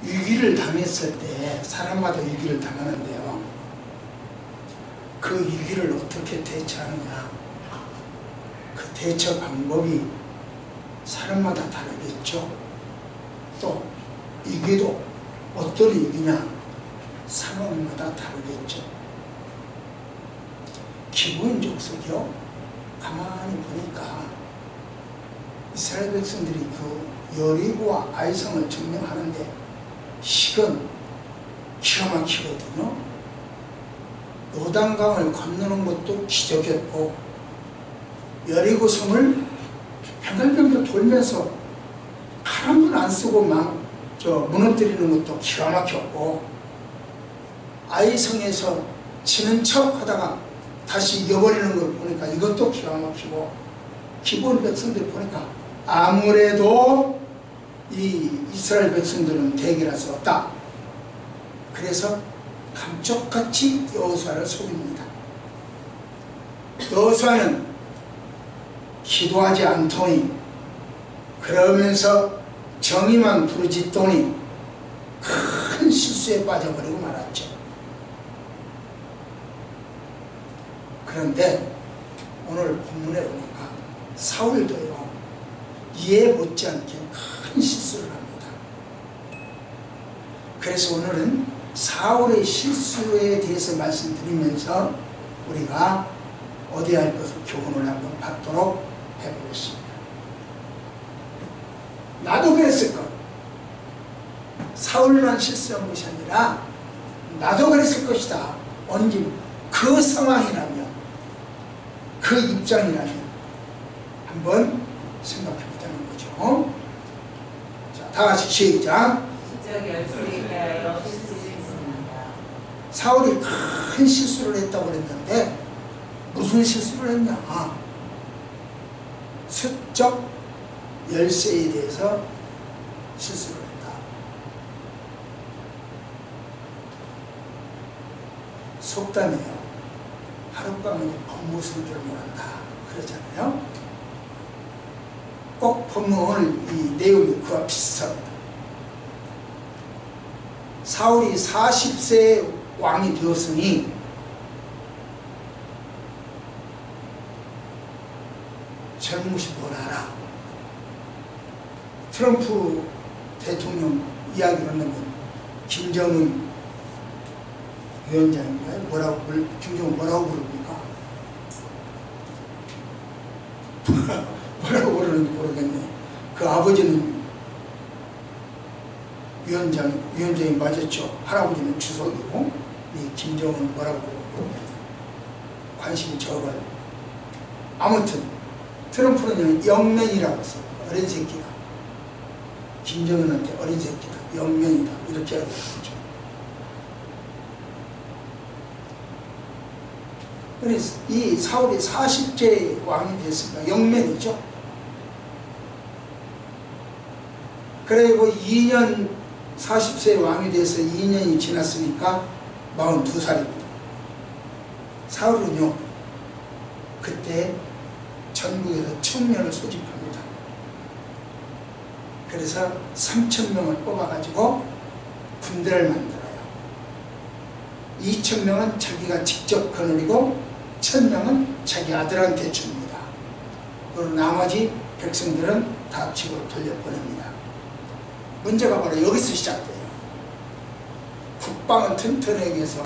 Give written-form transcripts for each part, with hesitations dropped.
위기를 당했을 때 사람마다 위기를 당하는데요. 그 위기를 어떻게 대처하느냐, 그 대처 방법이 사람마다 다르겠죠. 또 위기도 어떤 위기냐, 상황마다 다르겠죠. 기본적으로요, 가만히 보니까 이스라엘 백성들이 그 여리고와 아이성을 점령하는데 시간 기가 막히거든요. 요단강을 건너는 것도 기적이었고, 여리고성을 뱅글뱅글 돌면서 칼 한 번 안 쓰고 막 무너뜨리는 것도 기가 막혔고, 아이성에서 지는 척 하다가 다시 이겨버리는 걸 보니까 이것도 기가 막히고, 기본 백성들 보니까 아무래도 이 이스라엘 백성들은 대기라서 없다. 그래서 감쪽같이 여호수아를 속입니다. 여호수아는 기도하지 않더니, 그러면서 정의만 부르짖더니 큰 실수에 빠져버리고 말았죠. 그런데 오늘 본문에 보니까 사울도요, 이해 못지않게 큰 실수를 합니다. 그래서 오늘은 사울의 실수에 대해서 말씀드리면서 우리가 어디에 할 것을 교훈을 한번 받도록 해보겠습니다. 나도 그랬을 것. 사울만 실수한 것이 아니라 나도 그랬을 것이다. 언제 그 상황이라면, 그 입장이라면 한번 생각해보자는 거죠. 자, 다 같이 시작. 사울이 큰 실수를 했다고 그랬는데 무슨 실수를 했냐? 수적 열쇠에 대해서 실수를 했다. 속담이에요. 하룻밤에 법무스러운 줄 모른다 그러잖아요. 꼭 법문을 이 내용이 그와 비슷합니다. 사울이 40세 왕이 되었으니 젊은이 뭘 알아? 트럼프 대통령 이야기를 하면 김정은 위원장인가요? 김정은 뭐라고 부릅니까? 뭐라고 부르는지 모르겠네. 그 아버지는 위원장이 맞았죠. 할아버지는 주석이고, 이 김정은 뭐라고 부르겠네. 관심이 적어요. 아무튼 트럼프는 영면이라고 했어. 어린 새끼다. 김정은한테 어린 새끼다. 영면이다. 이렇게 하고 있죠. 그래서 이 사울이 40째 왕이 됐으니까 영면이죠. 그리고 2년 40세 왕이 돼서 2년이 지났으니까 42살입니다. 사울은요, 그때 전국에서 1000명을 소집합니다. 그래서 3000명을 뽑아가지고 군대를 만들어요. 2000명은 자기가 직접 거느리고 1000명은 자기 아들한테 줍니다. 그리고 나머지 백성들은 다 집으로 돌려보냅니다. 문제가 바로 여기서 시작돼요. 국방을 튼튼하게 해서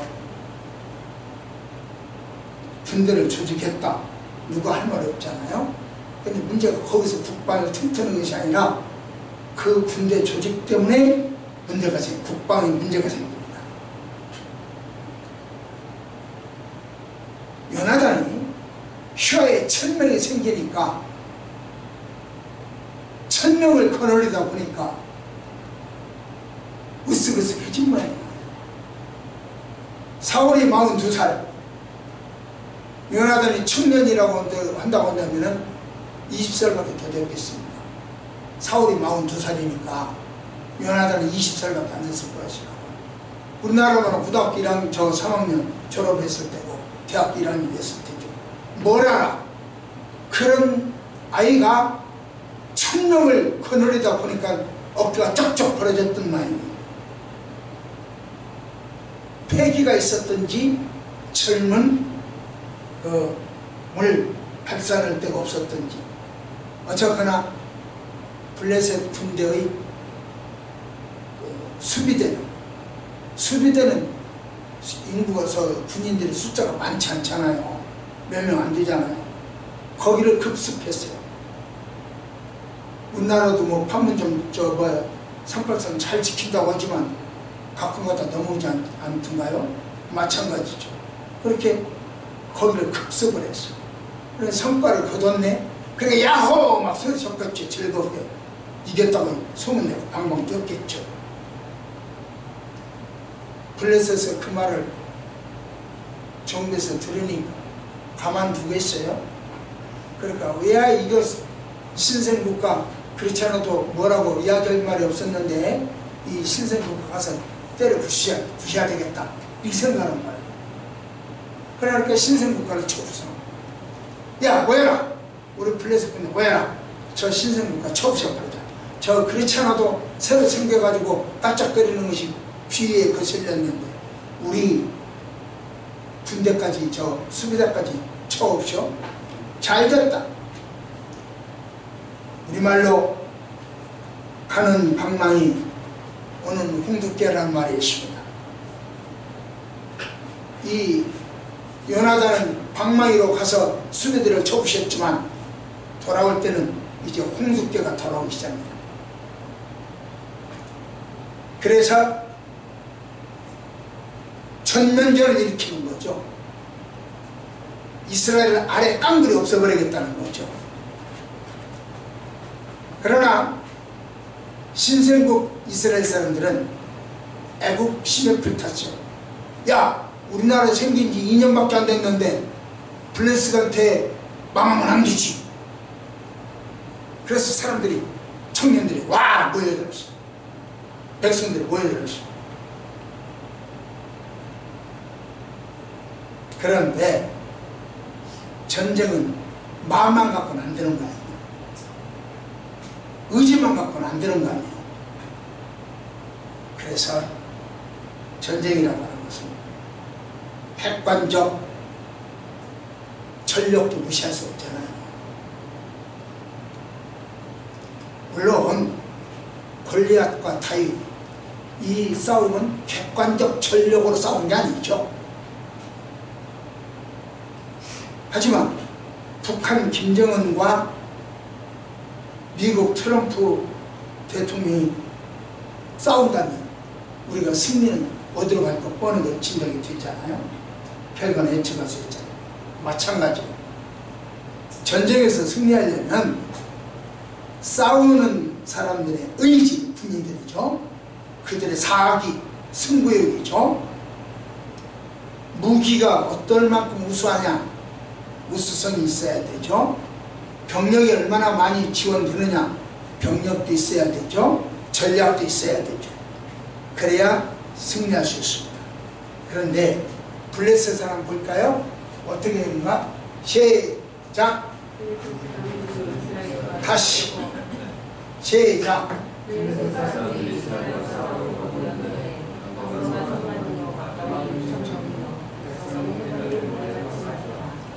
군대를 조직했다. 누가 할 말이 없잖아요. 근데 문제가 거기서 국방을 튼튼한 것이 아니라 그 군대 조직 때문에 문제가 국방에 문제가 생깁니다. 요나단이 휘하에 1000명이 생기니까 1000명을 거느리다 보니까 으쓱으쓱해진 모양이에요. 사울이 42살, 요나단이 청년이라고 한다고 한다면 20살밖에 더 됐겠습니다. 사울이 42살이니까 요나단은 20살밖에 안 됐을 것이라고. 우리나라로는 고등학교 1학년 3학년 졸업했을 때고 대학교 1학년 됐을 때죠. 뭘 알아? 그런 아이가 천명을 거느리다 보니까 어깨가 쩍쩍 벌어졌던 모양이에요. 폐기가 있었든지 젊은 물 발산할 데가 없었든지 어쨌거나 블레셋 군대의 수비대는 인구가 군인들의 숫자가 많지 않잖아요. 몇 명 안 되잖아요. 거기를 급습했어요. 우리나라도 뭐 판문점 상팔선 잘 지킨다고 하지만 가끔가다 넘어오지 않던가요? 마찬가지죠. 그렇게 거기를 급습을 했어요. 그래서 성과를 거뒀네. 그러니까 야호! 막 소리 쳤겠죠. 즐겁게. 이겼다고 소문내고 방방 뛰었겠죠. 블레셋에서 그 말을 정부에서 들으니까 가만두겠어요? 그러니까 왜 이거 신생국가 그렇지 않아도 뭐라고 이야기할 말이 없었는데 이 신생국가 가서 때려 부셔야 되겠다 이 생각하는 거예요. 그러니까 신생국가를 쳐부숴. 야 모여라. 우리 블레셋 군대 모여라. 저 신생국가 쳐부셔버리자. 저 그렇지 않아도 새로 생겨가지고 깔짝거리는 것이 귀에 거슬렸는데 우리 군대까지 저 수비대까지 쳐옵쇼. 잘 됐다. 우리말로 가는 방망이 오는 홍두깨라는 말이 있습니다. 이 요나단은 방망이로 가서 수비들을 쳐부셨지만 돌아올 때는 이제 홍두깨가 돌아오기 시작합니다. 그래서 전면전을 일으키는 거죠. 이스라엘을 아래 깡그리 없애버리겠다는 거죠. 그러나 신생국 이스라엘 사람들은 애국 심혈을 탔죠. 야 우리나라 생긴 지 2년밖에 안 됐는데 블레셋한테 망하면 안 되지. 그래서 사람들이 청년들이 와 모여들었어. 백성들이 모여들었어. 그런데 전쟁은 마음만 갖고는 안 되는 거 아니에요. 의지만 갖고는 안 되는 거 아니에요. 그래서 전쟁이라고 하는 것은 객관적 전력도 무시할 수 없잖아요. 물론 골리앗과 다윗 이 싸움은 객관적 전력으로 싸운 게 아니죠. 하지만 북한 김정은과 미국 트럼프 대통령이 싸운다면 우리가 승리는 어디로 갈까 뻔하게 진작이 되잖아요. 별건 예측할 수 있잖아요. 마찬가지로 전쟁에서 승리하려면 싸우는 사람들의 의지, 군인들이죠. 그들의 사기, 승부욕이죠. 무기가 어떨 만큼 우수하냐, 우수성이 있어야 되죠. 병력이 얼마나 많이 지원되느냐, 병력도 있어야 되죠. 전략도 있어야 되죠. 그래야 승리할 수 있습니다. 그런데 블레셋 사람 볼까요? 어떻게 되는가? 시작! 다시 시작!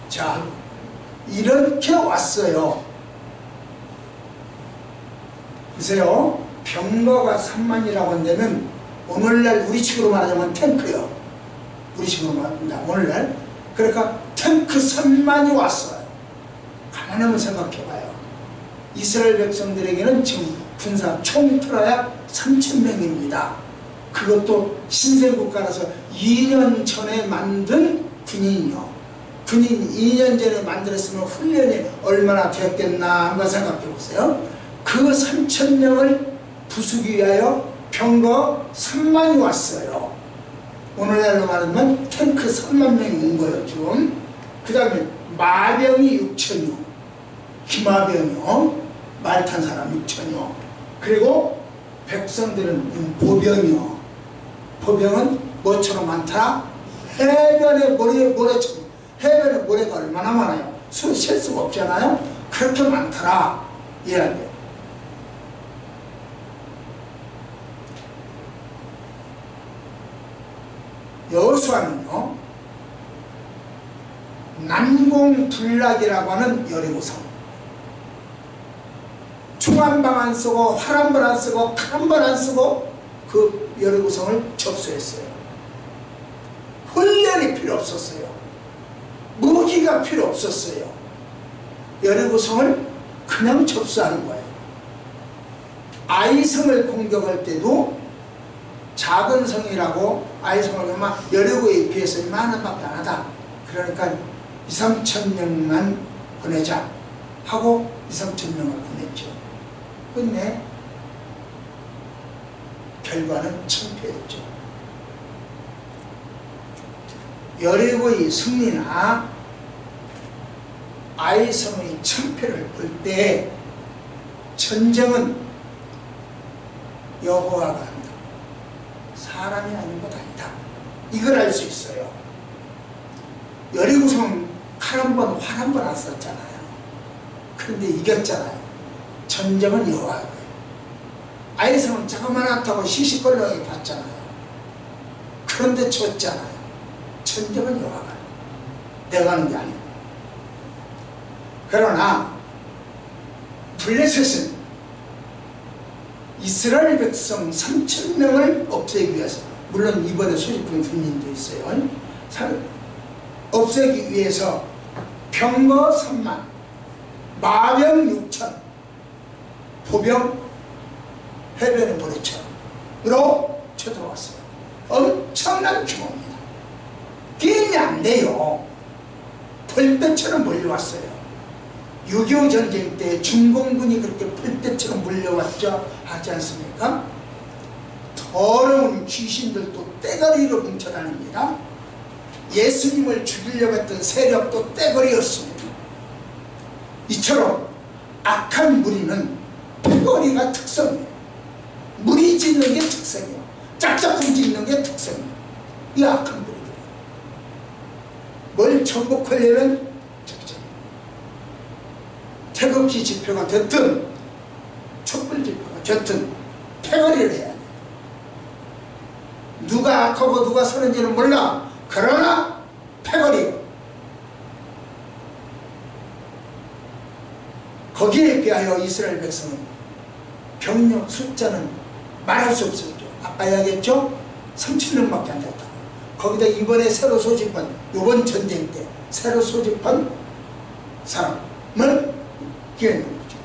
자, 이렇게 왔어요. 보세요. 병거가 3만이라고 한다면 오늘날 우리식으로 말하자면 탱크요. 우리식으로 말합니다. 오늘날. 그러니까 탱크 3만이 왔어요. 가만히 한번 생각해봐요. 이스라엘 백성들에게는 지금 군사 총 틀어야 3,000명입니다. 그것도 신생국가라서 2년 전에 만든 군인이요. 군인 2년 전에 만들었으면 훈련이 얼마나 되었겠나 한번 생각해보세요. 그 3,000명을 부수기 위하여 병거 3만이 왔어요. 오늘날로 말하면 탱크 3만 명이 온 거예요 지금. 그 다음에 마병이 6천여, 기마병이요, 말 탄 사람 6천여, 그리고 백성들은 보병이요. 보병은 뭐처럼 많다? 해변의 모래처럼. 해변의 모래가 얼마나 많아요? 셀 수가 없잖아요. 그렇게 많더라 이야기예요. 여호수아는요 난공불락이라고 하는 여리고성, 총 한 방 안 쓰고 활 한 번 안 쓰고 칼 한 번 안 쓰고 그 여리고성을 접수했어요. 훈련이 필요 없었어요. 무기가 필요 없었어요. 여리고성을 그냥 접수하는 거예요. 아이성을 공격할 때도 작은 성이라고, 아이성을 아마 여리고에 비해서 이만한 밖에 안 하다. 그러니까 2~3천 명만 보내자 하고 2~3천 명을 보냈죠. 근데 결과는 창피했죠. 여리고의 승리나 아이성의 창피를 볼 때 전쟁은 여호와가 한다, 사람이 아닌 것 아니다, 이걸 알 수 있어요. 여리고성 칼 한 번, 활 한 번 안 썼잖아요. 그런데 이겼잖아요. 전쟁은 여호와예요. 아이성은 자그마하다고 시시껄렁하게 봤잖아요. 그런데 졌잖아요. 전쟁은 여호와가 내가 하는 게 아니에요. 그러나 블레셋은 이스라엘 백성 3,000명을 없애기 위해서, 물론 이번에 소집된 군인도 있어요. 없애기 위해서 병거 3만, 마병 6천, 보병 해변의 모래처럼으로 쳐들어왔어요. 엄청난 규모입니다. 게임이 안 돼요. 벌떼처럼 몰려왔어요. 6.25 전쟁 때 중공군이 그렇게 벌떼처럼 몰려왔죠, 하지 않습니까? 더러운 귀신들도 떼거리로 뭉쳐다닙니다. 예수님을 죽이려고 했던 세력도 떼거리였습니다. 이처럼 악한 무리는 패거리가 특성이에요. 무리 짓는 게 특성이에요. 짝짝꿍 짓는 게 특성이에요. 이 악한 무리들이에요. 뭘 정복하려면 태극기 집회가 됐든 촛불 집회가 됐든 패거리를 해야 돼요. 누가 악하고 누가 선한지는 몰라. 그러나 패거리, 거기에 비하여 이스라엘 백성은 병력 숫자는 말할 수 없었죠. 아까 이야기했죠? 3,000명밖에 안 됐다고. 거기다 이번에 새로 소집한, 이번 전쟁 때 새로 소집한 사람을 기회는 거죠.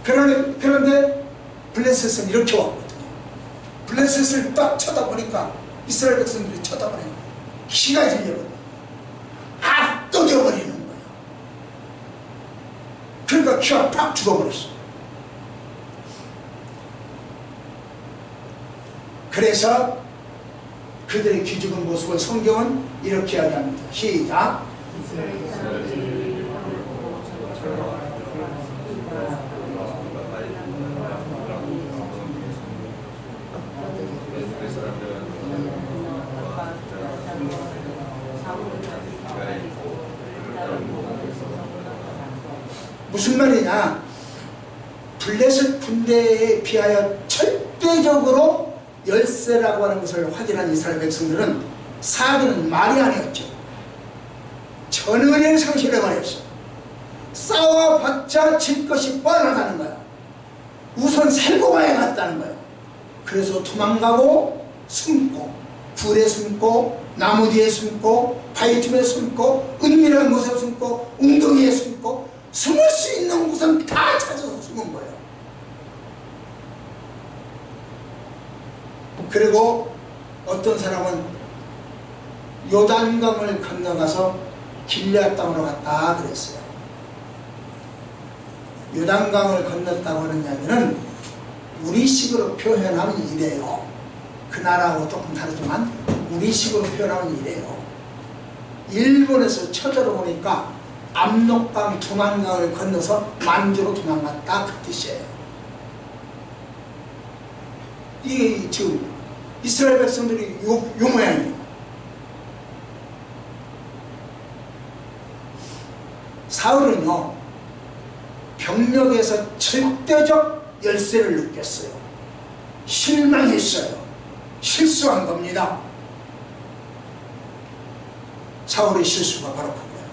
그런데 블레셋은 이렇게 왔거든요. 블레셋을 딱 쳐다보니까 이스라엘 백성들이 쳐다보니까 기가 질려버리는 거예요. 압도져버리는 거예요. 그러니까 기가 팍 죽어버렸어요. 그래서 그들의 기죽은 모습을 성경은 이렇게 이야기합니다. 시작. 무슨 말이냐? 블레셋 군대에 비하여 절대적으로 열세라고 하는 것을 확인한 이스라엘 백성들은 사기는 말이 아니었죠. 전의를 상실해버렸어. 싸워봤자 질 것이 뻔하다는 거야. 우선 살고 가야겠다는 거예요. 그래서 도망가고 숨고, 굴에 숨고, 나무 뒤에 숨고, 바위 틈에 숨고, 은밀한 곳에 숨고, 웅덩이에 숨고, 숨을 수 있는 곳은 다 찾아서 숨은 거예요. 그리고 어떤 사람은 요단강을 건너가서 길앗 땅으로 갔다 그랬어요. 요단강을 건넜다고 하는 이야기는 우리식으로 표현하면 이래요. 그 나라하고 조금 다르지만 우리식으로 표현하면 이래요. 일본에서 쳐들어오니까 압록강, 두만강을 건너서 만주로 도망갔다, 그 뜻이에요. 이게 지금 이스라엘 백성들이 요 모양이에요. 사울은요, 병력에서 절대적 열세를 느꼈어요. 실망했어요. 실수한 겁니다. 사울의 실수가 바로 그거예요.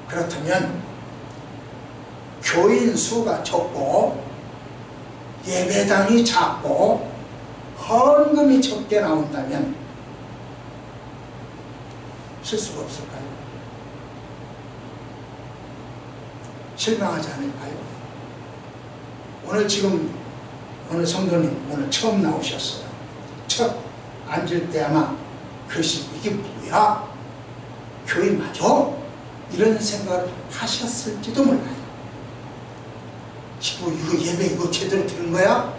그렇다면 교인 수가 적고 예배당이 작고 헌금이 적게 나온다면 실수가 없을까요? 실망하지 않을까요? 오늘 지금 어느 성도님 오늘 처음 나오셨어요. 첫 앉을 때 아마 그러시 이게 뭐야? 교회 맞아? 이런 생각을 하셨을지도 몰라요. 이거 예배 이거 제대로 들은 거야?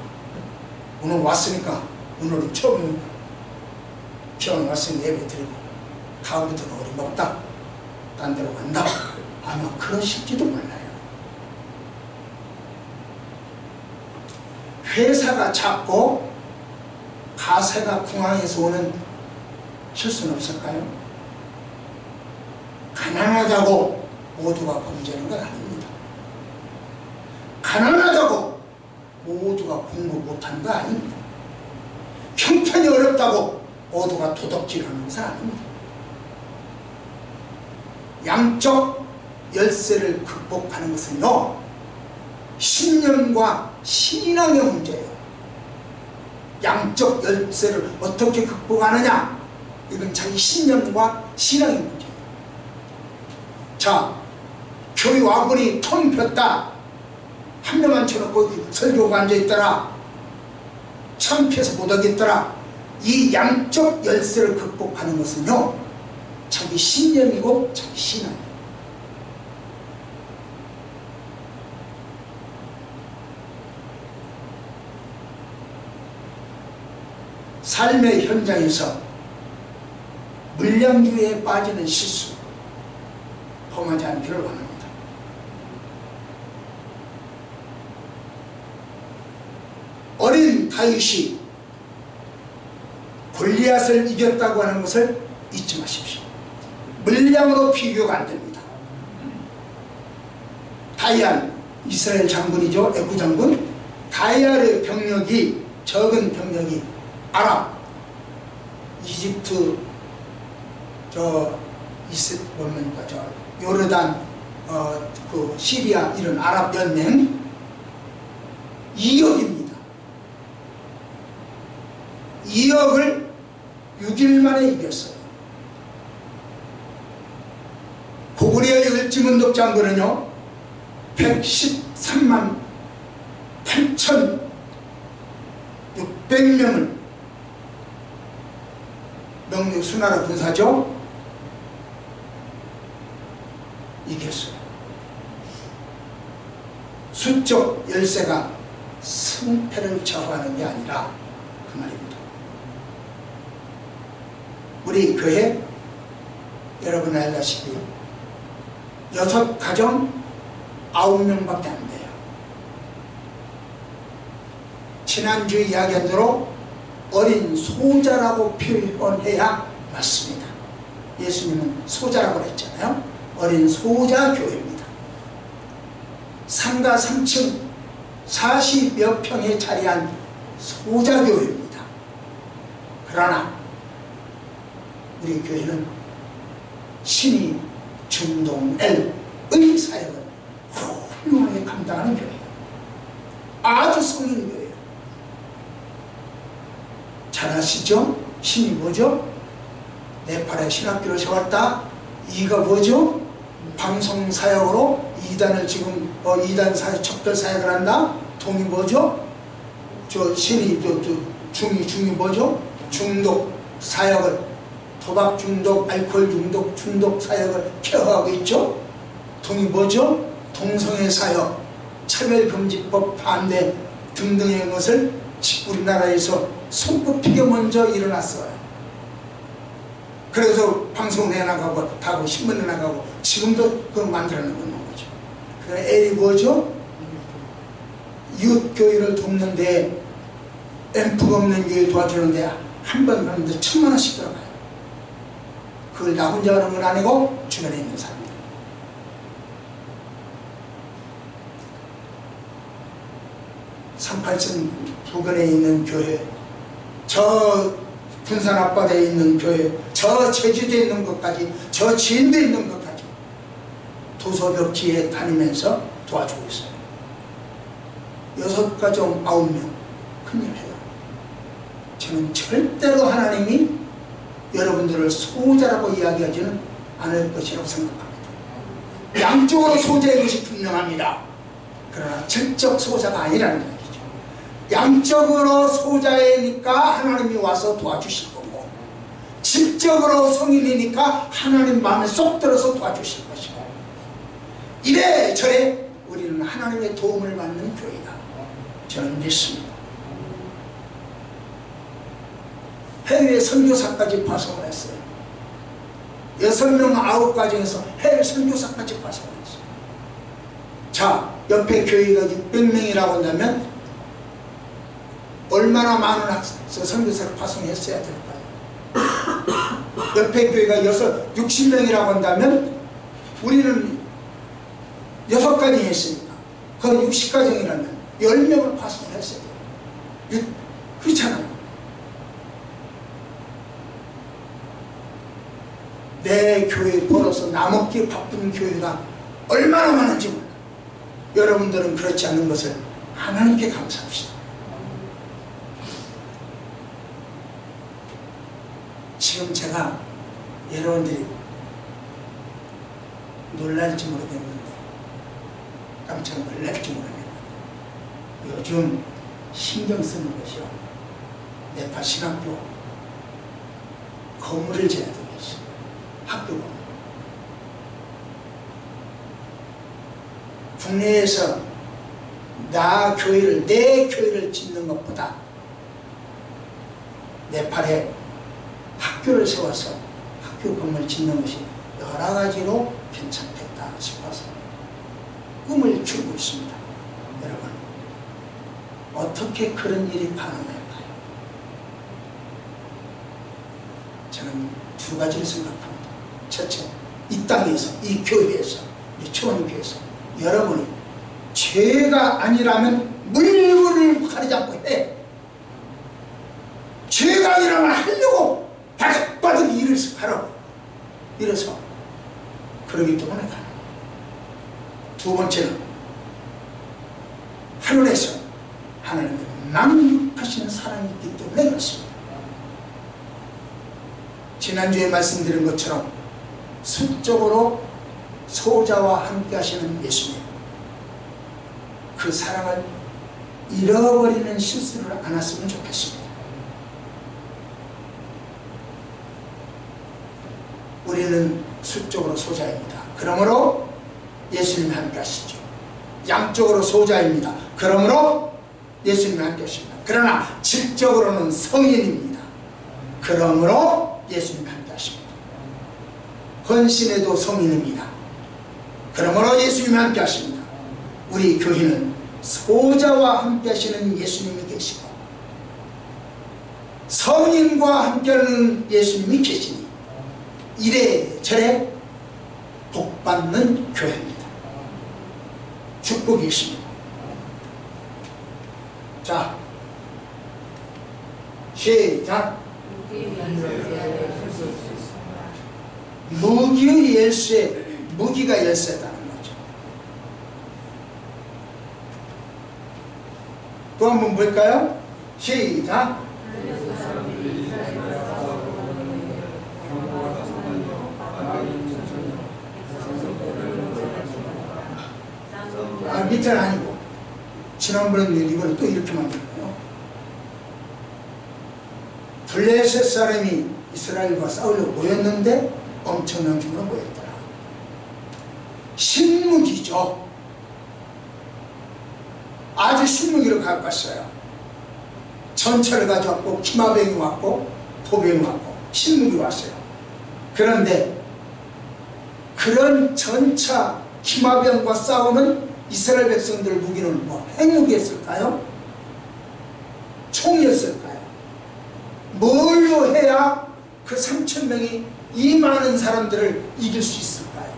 오늘 왔으니까 오늘은 처음 병원 왔으니 예배 드리고 다음부터는 어림없다 딴 데로 간다 아마 그러실지도 몰라요. 회사가 작고 가세가 궁항에서 오는 실수는 없을까요? 가난하다고 모두가 범죄하는 건 아닙니다. 가난하다고 모두가 공부 못하는 거 아닙니다. 형편이 어렵다고 모두가 도덕질하는 것은 아닙니다. 양적 열쇠를 극복하는 것은요, 신념과 신앙의 문제예요. 양적 열쇠를 어떻게 극복하느냐? 이건 자기 신념과 신앙의 문제예요. 자, 교회 와군이 텅 폈다. 한 명만 쳐놓고 설교가 앉아있더라. 창피해서 못하겠더라. 이 양적 열쇠를 극복하는 것은요, 자기 신념이고 자기 신앙이에요. 삶의 현장에서 물량주의에 빠지는 실수 범하지 않기를 원합니다. 어린 다윗이 골리앗을 이겼다고 하는 것을 잊지 마십시오. 물량으로 비교가 안 됩니다. 다이안, 이스라엘 장군이죠. 애구 장군. 다이안의 병력이, 적은 병력이 아랍, 이집트, 요르단, 시리아 이런 아랍 연맹 2억입니다. 2억을 6일 만에 이겼어요. 고구려의 을지문덕 장군은요 113만 8,600명을 명령 수나라 군사죠 이겼어요. 수적 열쇠가 승패를 좌우하는 게 아니라 그 말입니다. 우리 교회 여러분 알다시피 6가정 9명밖에 안 돼요. 지난주에 이야기한 대로 어린 소자라고 표현해야 맞습니다. 예수님은 소자라고 했잖아요. 어린 소자 교회입니다. 상가 3층 40여 평에 자리한 소자 교회입니다. 그러나 우리 교회는 신이 준동엘의 사역을 훌륭하게 감당하는 교회예요. 아주 성인 교회예요. 잘 아시죠? 신이 뭐죠? 네팔에 신학교를 세웠다. 이가 뭐죠? 방송 사역으로 이단을 지금 이단 사역, 척결 사역을 한다. 동이 뭐죠? 신이 중이 뭐죠? 중독 사역을, 도박 중독, 알코올 중독, 중독 사역을 케어하고 있죠. 동이 뭐죠? 동성애 사역, 차별금지법 반대 등등의 것을 우리나라에서 손꼽히게 먼저 일어났어요. 그래서 방송 내나가고 다고 신문 내나가고 지금도 그걸 만들어내고 있는 거죠. 그래서 L이 뭐죠? 이웃교회를 돕는데 앰프가 없는 교회 도와주는데 한 번 가는데 1,000만 원씩 들어가요. 그걸 나 혼자 하는 건 아니고 주변에 있는 사람들. 38선 부근에 있는 교회, 저 군산 앞바다에 있는 교회, 저 제주도에 있는 것까지, 저 진도에 있는 것까지 도서벽지에 다니면서 도와주고 있어요. 6가정 9명 큰일해요. 저는 절대로 하나님이 여러분들을 소자라고 이야기하지는 않을 것이라고 생각합니다. 양쪽으로 소자인 것이 분명합니다. 그러나 질적 소자가 아니라는 얘기죠. 양적으로 소자이니까 하나님이 와서 도와주실 거고, 질적으로 성인이니까 하나님 마음에 쏙 들어서 도와주실 것이고, 이래저래 우리는 하나님의 도움을 받는 교회다, 저는 믿습니다. 해외 선교사까지 파송을 했어요. 6명 9가정에서 해외 선교사까지 파송을 했어요. 자, 옆에 교회가 600명이라고 한다면 얼마나 많은 선교사를 파송했어야 될까요? 옆에 교회가 60명이라고 한다면 우리는 6가정이 했으니까 그건 60가정이라면 10명을 파송을 했어야 돼요. 그렇잖아요. 내 교회 벌어서 나먹기 바쁜 교회가 얼마나 많은지 몰라요. 여러분들은 그렇지 않은 것을 하나님께 감사합시다. 지금 제가 여러분들이 놀랄지 모르겠는데, 깜짝 놀랄지 모르겠는데, 요즘 신경 쓰는 것이요, 네파 신학교 건물을 지어야 되겠어요. 학교가 국내에서 내 교회를 짓는 것보다 네팔에 학교를 세워서 학교 건물 짓는 것이 여러 가지로 괜찮겠다 싶어서 꿈을 키우고 있습니다. 여러분, 어떻게 그런 일이 가능할까요? 저는 2가지를 생각합니다. 첫째, 이 땅에서, 이 교회에서, 우리 초원교회에서 여러분이 죄가 아니라면 물불을 가리지 않고 해. 죄가 아니라면 하려고 바득바득 일을 하러 일어서 그러기 때문에 가는. 2번째는 하늘에서 하나님의 낭육하시는 사랑이 있기 때문에 그렇습니다. 지난주에 말씀드린 것처럼 수적으로 소자와 함께 하시는 예수님, 그 사랑을 잃어버리는 실수를 안 했으면 좋겠습니다. 우리는 수적으로 소자입니다. 그러므로 예수님이 함께 하시죠. 양적으로 소자입니다. 그러므로 예수님이 함께 하십니다. 그러나 질적으로는 성인입니다. 그러므로 예수님이 함께 하십니다. 헌신에도 성인입니다. 그러므로 예수님이 함께 하십니다. 우리 교회는 소자와 함께 하시는 예수님이 계시고 성인과 함께하는 예수님이 계시니 이래저래 복받는 교회입니다. 축복이 있습니다. 자, 시작. 무기의 열쇠, 무기가 열쇠다는 거죠. 또 한번 볼까요? 시작. 밑에는 아니고 지난번에는 이걸 또 이렇게 만들어요. 블레셋 사람이 이스라엘과 싸우려고 모였는데 엄청난 규모로 모였더라. 신무기죠. 아주 신무기로 갖고 왔어요. 전차를 가져왔고 기마병이 왔고 도병이 왔고 신무기 왔어요. 그런데 그런 전차 기마병과 싸우는 이스라엘 백성들 무기는 뭐 핵무기였을까요? 총이었을까요? 뭘로 해야 그 3,000명이 이 많은 사람들을 이길 수 있을까요?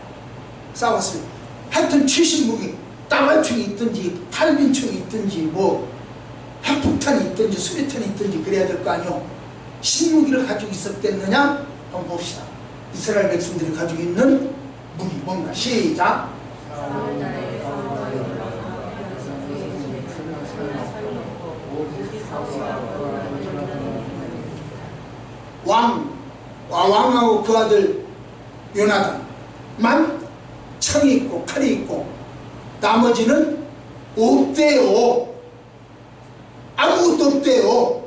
싸웠어요. 하여튼 최신 무기, 따발총이 있든지 칼빈총이 있든지 뭐 있든지 수리탄이 있든지 그래야 될 거 아니오. 신무기를 가지고 있었겠느냐? 한번 봅시다. 이스라엘 백성들이 가지고 있는 무기 뭔가. 시작. 왕하고 그 아들 요나단만 창이 있고 칼이 있고 나머지는 없대요. 아무것도 없대요.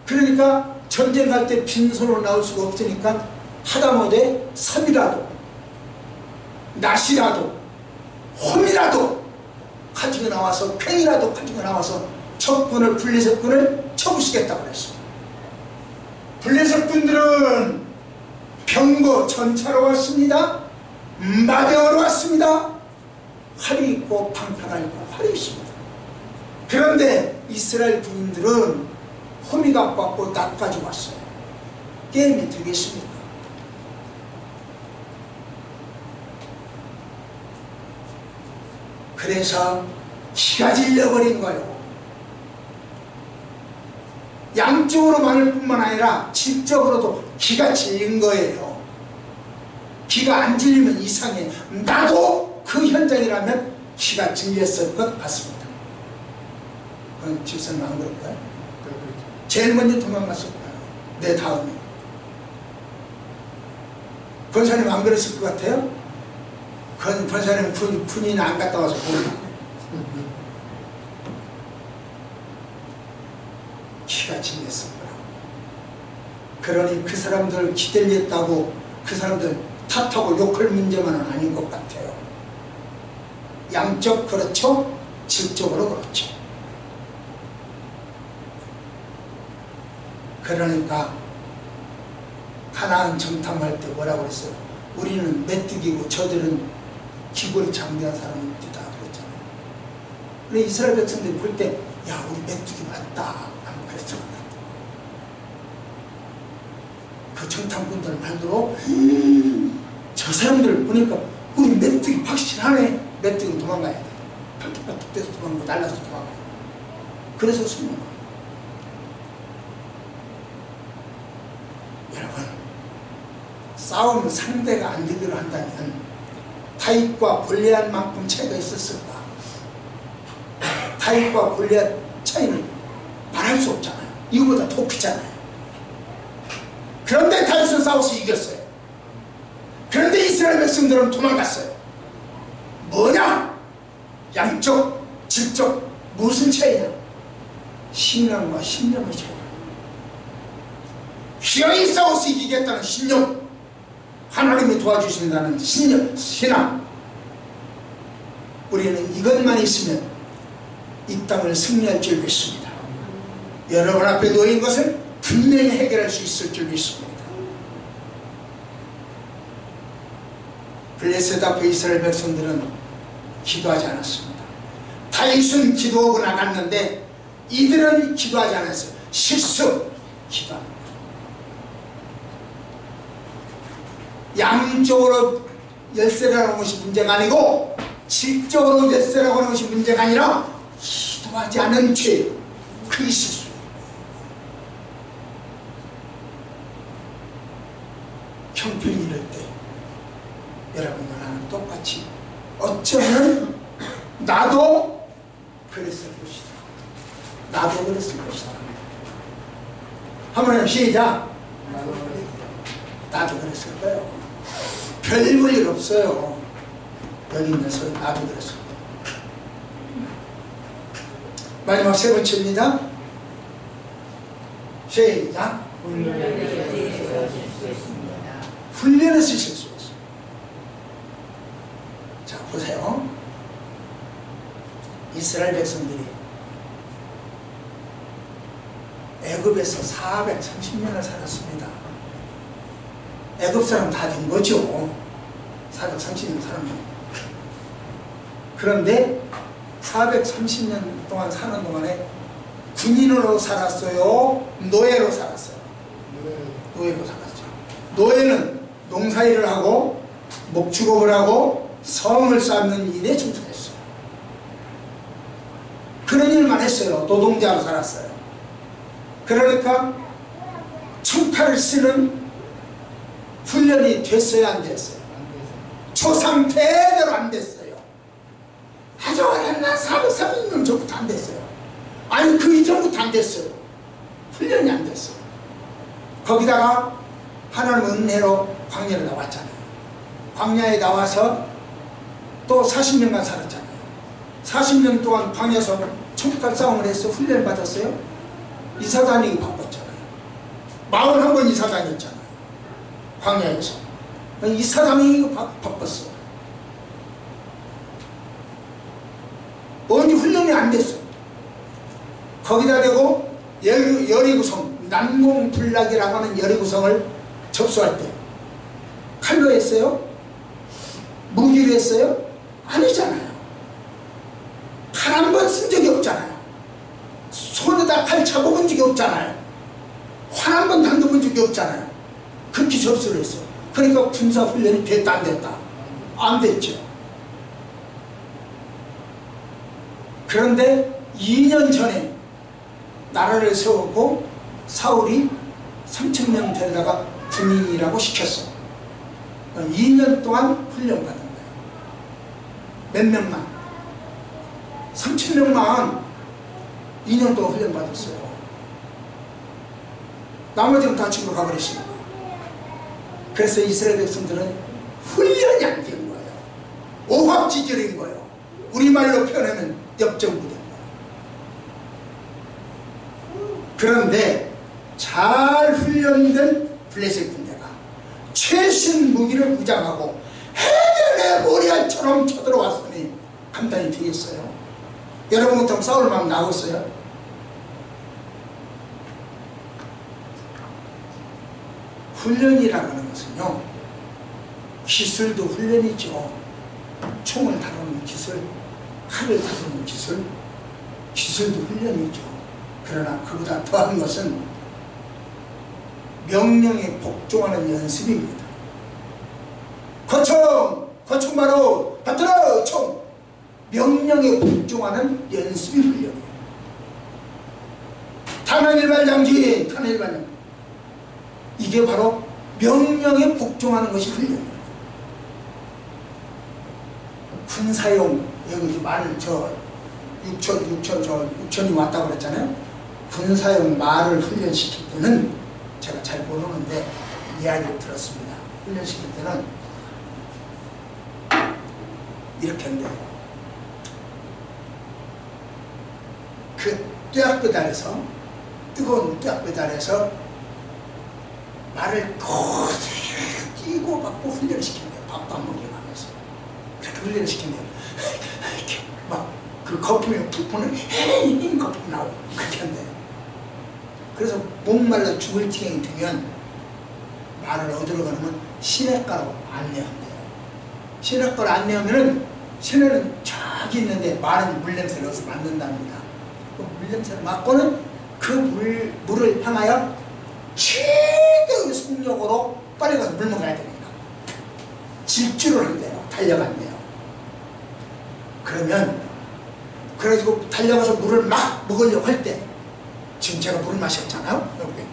그러니까 전쟁할 때 빈손으로 나올 수가 없으니까 하다못해 삽이라도 낫이라도 홈이라도 가지고 나와서 팽이라도 가지고 나와서 적군을 블레셋군을 쳐부시겠다고 그랬어요. 블레셋군들은 병거 전차로 왔습니다. 마병으로 왔습니다. 활이 있고 방패가 있고 활이 있습니다. 그런데 이스라엘 군인들은 홈이 갖고 왔고 낫 가지고 왔어요. 게임이 되겠습니까? 그래서 기가 질려버린 거예요. 양쪽으로 많을 뿐만 아니라 질적으로도 기가 질린 거예요. 기가 안 질리면 이상해. 나도 그 현장이라면 기가 질렸을 것 같습니다. 그럼 집사님 안 그럴까요? 제일 먼저 도망갔을 거예요. 내 다음에. 권사님 안 그랬을 것 같아요? 권사님 군인 안 갔다 와서 모르나? 기가 질렸을 거라고. 그러니 그 사람들 기들렸다고 그 사람들 탓하고 욕할 문제만은 아닌 것 같아요. 양쪽 그렇죠? 질적으로 그렇죠. 그러니까 가나안 정탐할 때 뭐라고 그랬어요? 우리는 메뚜기고 저들은 기골이 장대한 사람입니다 그랬잖아요. 근데 이스라엘 백성들이 볼 때 야 우리 메뚜기 맞다 하고 그랬죠. 그 정탐꾼들 말대로 저 사람들을 보니까 우리 메뚜기 확실하네. 메뚜기는 도망가야 돼. 팔뚝팔뚝 돼서 도망가고 날라서 도망가요. 그래서 숨는 거예요. 여러분, 싸우면 상대가 안 되기로 한다면 다윗과 골리앗만큼 차이가 있었을까? 다윗과 골리앗 차이는 말할 수 없잖아요. 이거보다 더 크잖아요. 그런데 다윗은 싸워서 이겼어요. 그런데 이스라엘 백성들은 도망갔어요. 뭐냐? 양적, 질적, 무슨 차이냐? 신앙과 신념의 차이. 기어이 싸워서 이기겠다는 신념, 하나님이 도와주신다는 신념, 신앙. 우리는 이것만 있으면 이 땅을 승리할 줄 믿습니다. 여러분 앞에 놓인 것을 분명히 해결할 수 있을 줄 믿습니다. 블레셋 앞에 이스라엘 백성들은 기도하지 않았습니다. 다윗은 기도하고 나갔는데 이들은 기도하지 않았어요. 실수 기도합니다. 양쪽으로 열쇠라는 것이 문제가 아니고 질적으로 열쇠라고 하는 것이 문제가 아니라 기도하지 않은 죄, 그게 실수예요. 형편이 이럴 때 여러분과 나는 똑같이 어쩌면 나도 그랬을 것이다. 나도 그랬을 것이다. 한번 시작. 나도 그랬을 거예요. 별 볼 일 없어요. 여기 있는 소리 나도 그랬을 거예요. 마지막 세 번째입니다. 시작. 훈련에서 실수했어요. 자, 보세요. 이스라엘 백성들이 애굽에서 430년을 살았습니다. 애굽 사람 다 된 거죠. 430년 살았는데. 그런데 430년 동안 사는 동안에 군인으로 살았어요? 노예로 살았어요? 노예로 살았죠. 노예는 농사일을 하고 목축업을 하고 성을 쌓는 일에 충실했어요. 그런 일만 했어요. 노동자로 살았어요. 그러니까 총칼을 쓰는 훈련이 됐어요, 안 됐어요? 초상태대로 안 됐어요. 아주 어렸나 430년 전부터 안 됐어요. 아니 그 이전부터 안 됐어요. 훈련이 안 됐어요. 거기다가 하나님 은혜로 광야에 나왔잖아요. 광야에 나와서 또 40년간 살았잖아요. 40년 동안 광야에서 총칼 싸움을 해서 훈련을 받았어요. 이사 다니기 바빴잖아요. 41번 이사 다녔잖아요. 광야에서 이사 다니기 바빴어. 언제 훈련이 안 됐어. 거기다 대고 여리고성, 난공불락이라고 하는 여리고성을 접수할 때 칼로 했어요? 무기로 했어요? 아니잖아요. 칼 한 번 쓴 적이 없잖아요. 손에다 칼 잡아본 적이 없잖아요. 활 한 번 당겨본 적이 없잖아요. 그렇게 접수를 했어. 그러니까 군사훈련이 됐다 안 됐다? 안 됐죠. 그런데 2년 전에 나라를 세우고 사울이 3,000명 데려다가 군인이라고 시켰어. 2년 동안 훈련받은 거예요. 몇 명만? 3,000명만 2년 동안 훈련받았어요. 나머지는 다 집으로 가버렸습니다. 그래서 이스라엘 백성들은 훈련이 안 된 거예요. 오합지졸인 거예요. 우리말로 표현하면 역정부된 거예요. 그런데 잘 훈련된 블레셋 군대가 최신 무기를 무장하고 해변의 모리알처럼 쳐들어왔으니 감당이 되겠어요? 여러분 같으면 싸울 마음 나오겠어요? 훈련이라고 하는 것은요, 기술도 훈련이죠. 총을 다루는 기술, 칼을 다루는 기술, 기술도 훈련이죠. 그러나 그보다 더한 것은 명령에 복종하는 연습입니다. 거총 바로 받들어 총! 명령에 복종하는 연습이 훈련이에요. 탄환일발장진, 탄환일발장진. 이게 바로 명령에 복종하는 것이 훈련이에요. 군사용, 여기 말을 육천이 왔다고 그랬잖아요. 군사용 말을 훈련시킬 때는 제가 잘 모르는데 이야기를 들었습니다. 훈련시킬 때는 이렇게 한대요. 그 뙤약배달에서, 뜨거운 뙤약배달에서 말을 거대하게 끼고 받고 훈련을 시킨대요. 밥도 안 먹게 하면서 그렇게 훈련을 시킨대요. 이렇게 막 그 거품이 부푸는 거품 나오고 그렇게 한대요. 그래서 목말라 죽을 지경이 되면 말을 어디로 가냐면 시냇가로 안내한대요. 시냇가로 안내하면은 시내는 저기 있는데 말은 물냄새를 넣어서 맡는답니다. 그 물냄새를 맡고는 그 물을 향하여 최대의 속력으로 빨리 가서 물 먹어야 되니까 질주를 한대요. 달려간대요. 그래가지고 달려가서 물을 막 먹으려고 할 때, 지금 제가 물을 마셨잖아요.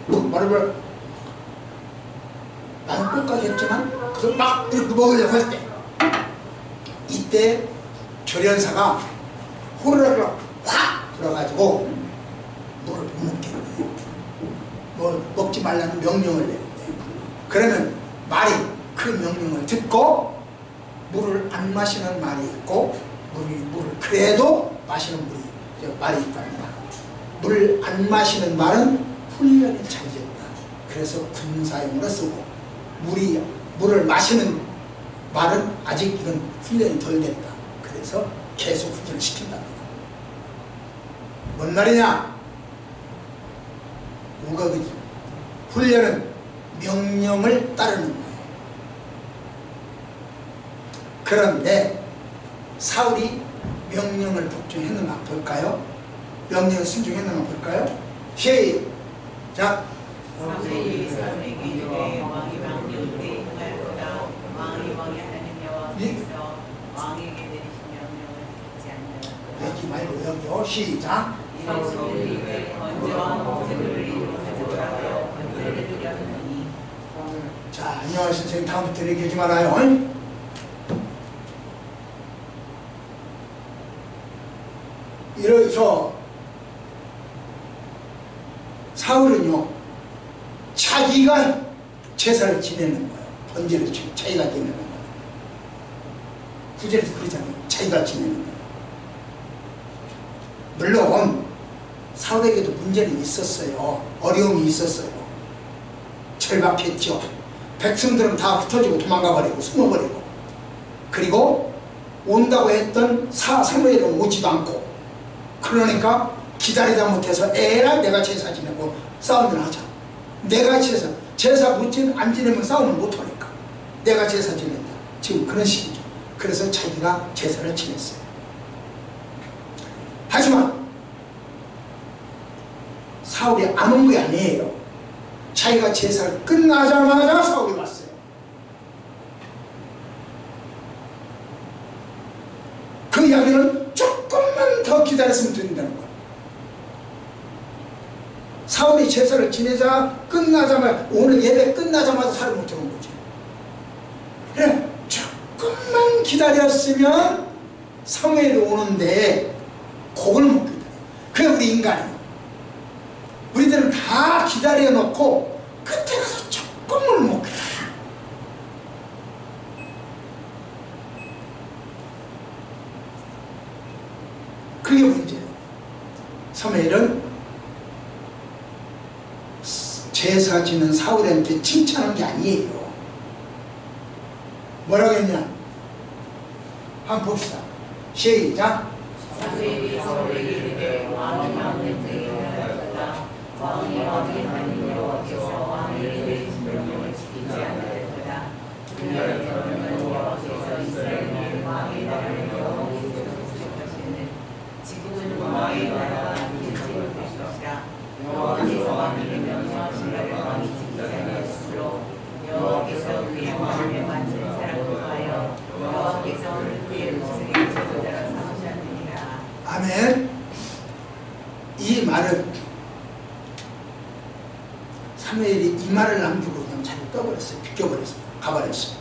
말을 나는 끝까지 했지만 그래서 막 이렇게 먹으려고 할 때, 이때 조련사가 호르륵 확 들어가지고 물을 못 먹겠네요. 뭘 먹지 말라는 명령을 내린대요. 그러면 말이 그 명령을 듣고 물을 안 마시는 말이 있고, 물을 그래도 마시는 말이 있답니다. 물 안 마시는 말은 훈련이 잘 됐다. 그래서 군사용으로 쓰고, 물을 마시는 말은 아직 이건 훈련이 덜 됐다. 그래서 계속 훈련을 시킨답니다. 뭔 말이냐? 우거그지. 훈련은 명령을 따르는 거예요. 그런데 사울이 명령을 복종했는가 볼까요? 명령을 순종했는가 볼까요? 시작! 사무엘이 사울에게 이르되 왕이 왕을 대행하였도다. 왕이 하나님 여호와께서 왕에게 내리신 명령을 듣지 않느라 여기 말고 여기요. 시작! 성소들이 먼저 모세를 가져오라고 번제를 드렸느니. 자, 안녕하세요. 선생님 다음부터 얘기하지 말아요. 이래서 사울은요, 자기가 제사를 지내는 거예요. 번제를 자기가 지내는 거예요. 구절에서 그러잖아요. 자기가 지내는 거예요. 물론 사울에게도 문제는 있었어요. 어려움이 있었어요. 절박했죠. 백성들은 다 흩어지고 도망가버리고 숨어버리고, 그리고 온다고 했던 사무엘은 오지도 않고, 그러니까 기다리다 못해서 에라 내가 제사 지내고 싸움을 하자. 내가 제사 안 지내면 싸움을 못하니까 내가 제사 지낸다. 지금 그런 식이죠. 그래서 자기가 제사를 지냈어요. 하지만 사울이 안 온 게 아니에요. 자기가 제사를 끝나자마자 사울이 왔어요. 그 이야기는 조금만 더 기다렸으면 된다는 거예요. 사울이 제사를 지내자 끝나자마자, 오늘 예배 끝나자마자 살을 못 해온 거죠. 그래, 조금만 기다렸으면 사무엘이 오는데 그걸 못 기다려. 그게 우리 인간이에요. 우리들은 다 기다려놓고 끝에 가서 조금을 못 기다려. 그게 문제예요. 사무엘은 제사 지는 사울한테 칭찬한 게 아니에요. 뭐라고 했냐? 한번 봅시다. 시작. 사무엘이 사울에게 이르되 왕이 왕을 대하였다. 왕이 하는 여호와께서 왕에게 명령을 지키지 않으셨다. 그녀의 결혼은 여호와께서 이스라엘의 왕의 나라를 여호와께서 주셨으니 지금은 왕의 나라가 이제는 되시리라. 여호와께서 왕에게 명령하신 바를 왕이 지키지 아니하였으므로 여호와께서 그의 왕을 만든 사람을 하여 여호와께서 그의 모습에 제사자라 삼으셨느니라. 아멘. 이 말은 사무엘이 이 말을 남기고 그냥 잘 떠버렸어요. 비껴버렸어요. 가버렸어요.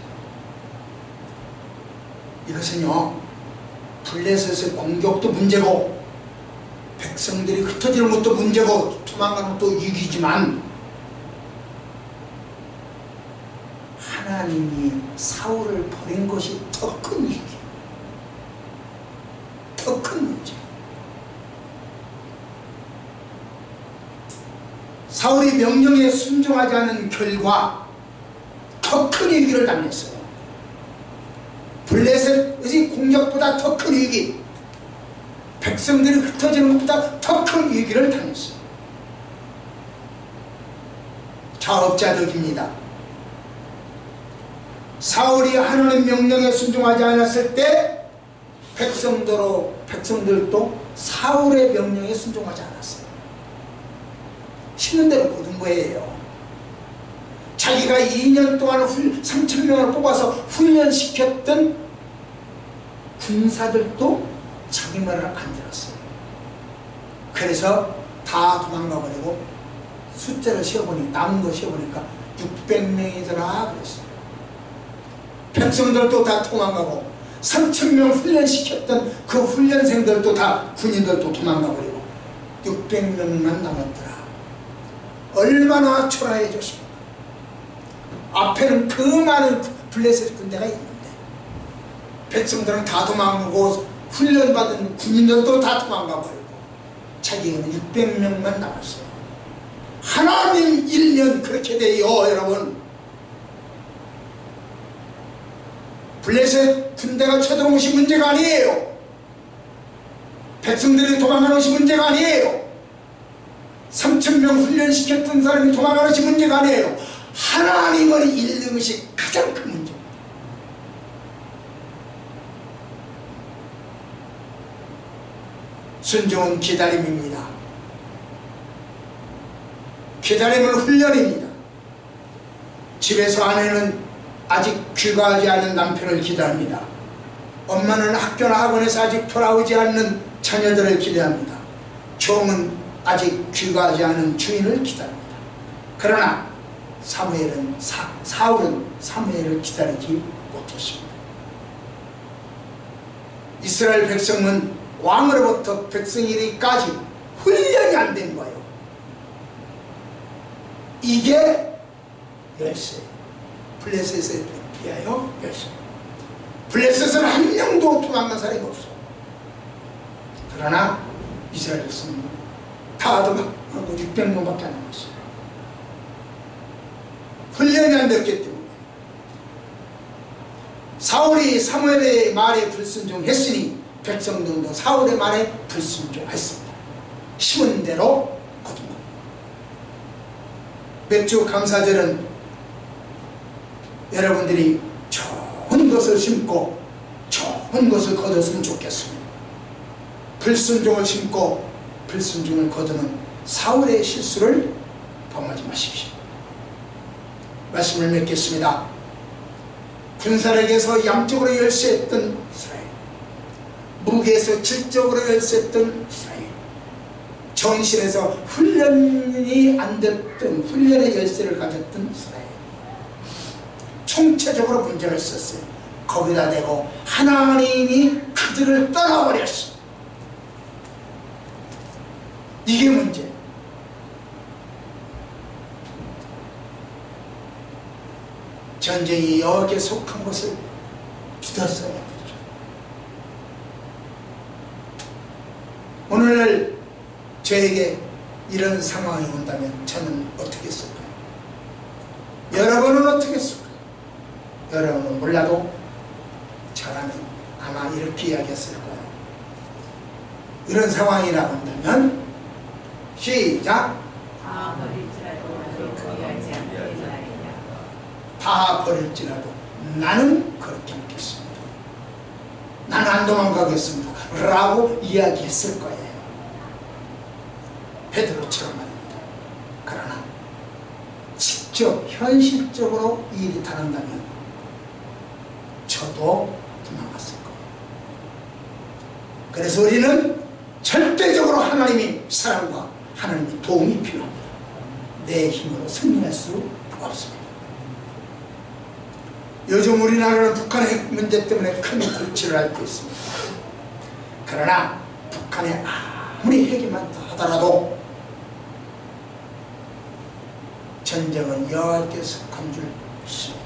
이것은요, 블레셋의 공격도 문제고 백성들이 흩어지는 것도 문제고 도망가는 것도 위기지만, 하나님이 사울을 버린 것이 더 큰 위기, 더 큰 문제. 사울이 명령에 순종하지 않은 결과 더 큰 위기를 당했어요. 블레셋의 공격보다 더 큰 위기, 백성들이 흩어지는 것보다 더 큰 위기를 당했어요. 자업자득입니다. 사울이 하나님 명령에 순종하지 않았을 때 백성들도 사울의 명령에 순종하지 않았어요. 시는 대로 모든 거예요. 자기가 2년 동안 3,000명을 뽑아서 훈련시켰던 군사들도 자기 말을 안 들었어요. 그래서 다 도망가 버리고 숫자를 세어보니, 남은 거 세어보니까 600명이더라 그랬어요. 백성들도 다 도망가고 3,000명 훈련시켰던 그 훈련생들도 다, 군인들도 도망가 버리고 600명만 남았더라. 얼마나 초라해졌습니까? 앞에는 그 많은 블레셋 군대가 있는데 백성들은 다 도망가고 훈련받은 군인들도 다 도망가 버리고 자기는 600명만 남았어요. 하나님 일면 그렇게 돼요, 여러분. 블레셋 군대가 쳐들어온 것이 문제가 아니에요. 백성들이 도망가는 것이 문제가 아니에요. 3,000명 훈련시켰던 사람이 도망가는 것이 문제가 아니에요. 하나님을 잃는 것이 가장 큰 문제입니다. 순종은 기다림입니다. 기다림은 훈련입니다. 집에서 아내는 아직 귀가하지 않은 남편을 기다립니다. 엄마는 학교나 학원에서 아직 돌아오지 않는 자녀들을 기대합니다. 종은 아직 귀가하지 않은 주인을 기다립니다. 그러나 사울은 사무엘을 기다리지 못했습니다. 이스라엘 백성은 왕으로부터 백성이기까지 훈련이 안 된 거예요. 이게 열쇠. 블레셋에 비하여 열쇠. 블레셋은 한 명도 도망간 사람이 없어. 그러나 이스라엘 백성은 다 도망하고 600명밖에 안 남았어요. 훈련이 안 됐기 때문에. 사울이 사무엘의 말에 불순종했으니 백성들도 사울의 말에 불순종했습니다. 심은 대로 거둔 겁니다. 맥주 감사절은 여러분들이 좋은 것을 심고 좋은 것을 거뒀으면 좋겠습니다. 불순종을 심고 불순종을 거두는 사울의 실수를 범하지 마십시오. 말씀을 맺겠습니다. 군사력에서 양적으로 열세했던 이스라엘, 무기에서 질적으로 열세했던 이스라엘, 정신에서 훈련이 안 됐던 훈련의 열쇠를 가졌던 이스라엘, 총체적으로 문제가 있었어요. 거기다 대고 하나님이 그들을 떠나버렸어. 이게 문제. 전쟁이 여호와께 속한 것을 믿었어야 되죠. 오늘 저에게 이런 상황이 온다면 저는 어떻게 했을까요? 여러분은 어떻게 했을까요? 여러분은 몰라도 저라면 아마 이렇게 이야기했을 거예요. 이런 상황이라고 한다면 시작. 다 버릴지라도 나를 그리하지 않겠나이다. 다 버릴지라도 나는 그렇게 않겠습니다. 나는 안 도망가겠습니다. 라고 이야기했을 거예요. 베드로처럼 말입니다. 그러나 직접 현실적으로 이 일이 다른다면 저도 도망갔을 거예요. 그래서 우리는 절대적으로 하나님의 사랑과 하나님의 도움이 필요합니다. 내 힘으로 승리할 수 없습니다. 요즘 우리나라는 북한의 핵 문제 때문에 큰 골치를 앓고 있습니다. 그러나 북한에 아무리 핵이 많다 하더라도 전쟁은 여호와께서 속한 줄 믿습니다.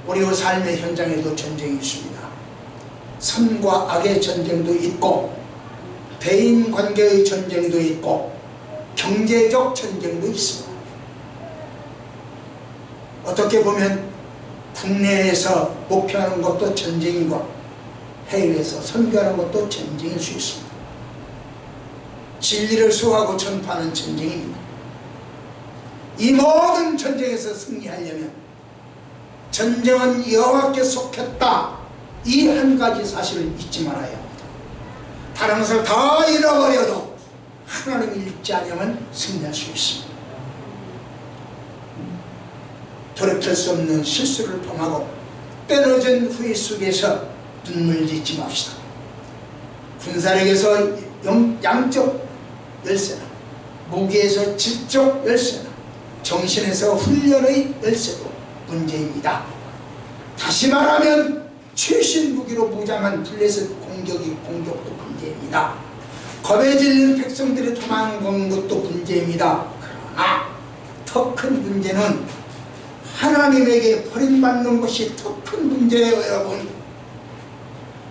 우리 삶의 현장에도 전쟁이 있습니다. 선과 악의 전쟁도 있고 대인관계의 전쟁도 있고 경제적 전쟁도 있습니다. 어떻게 보면 국내에서 목표하는 것도 전쟁이고 해외에서 선교하는 것도 전쟁일 수 있습니다. 진리를 수호하고 전파하는 전쟁입니다. 이 모든 전쟁에서 승리하려면 전쟁은 여호와께 속했다, 이 한 가지 사실을 잊지 말아야 합니다. 다른 것을 다 잃어버려도 하나님을 잊지 않으면 승리할 수 있습니다. 돌이킬 수 없는 실수를 범하고 때려진 후회 속에서 눈물 짓지 맙시다. 군사력에서 양적 열쇠나 무기에서 질적 열쇠나 정신에서 훈련의 열쇠도 문제입니다. 다시 말하면 최신 무기로 무장한 블레셋 공격도 문제입니다. 겁에 질린 백성들이 도망간 것도 문제입니다. 그러나 더 큰 문제는 하나님에게 버림받는 것이 더 큰 문제예요.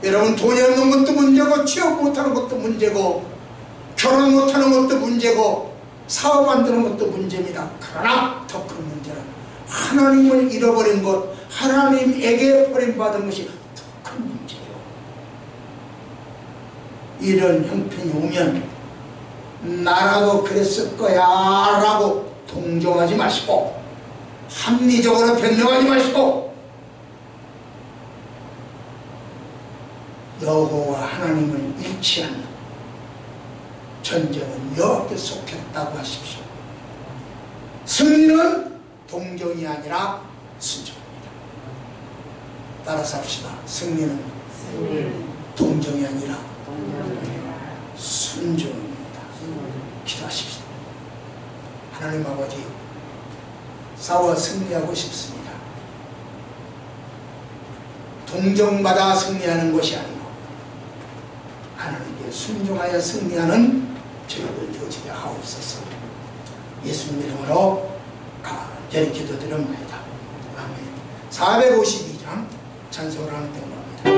여러분 돈이 없는 것도 문제고 취업 못하는 것도 문제고 결혼 못하는 것도 문제고 사업 안 되는 것도 문제입니다. 그러나 더 큰 문제는 하나님을 잃어버린 것, 하나님에게 버림받은 것이 더 큰 문제예요. 이런 형편이 오면 나라도 그랬을 거야 라고 동정하지 마시고 합리적으로 변명하지 마시고 여호와 하나님을 잃지 않는 전쟁은 여호와께 속했다고 하십시오. 승리는 동정이 아니라 순종입니다. 따라서 합시다. 승리는 동정이 아니라 하나님 아버지, 싸워 승리하고 싶습니다. 동정받아 승리하는 것이 아니고 하나님께 순종하여 승리하는 저희들 되어지게 하옵소서. 예수님 이름으로 간절히 기도드립니다. 아멘. 452장 찬송을 하는 경우입니다.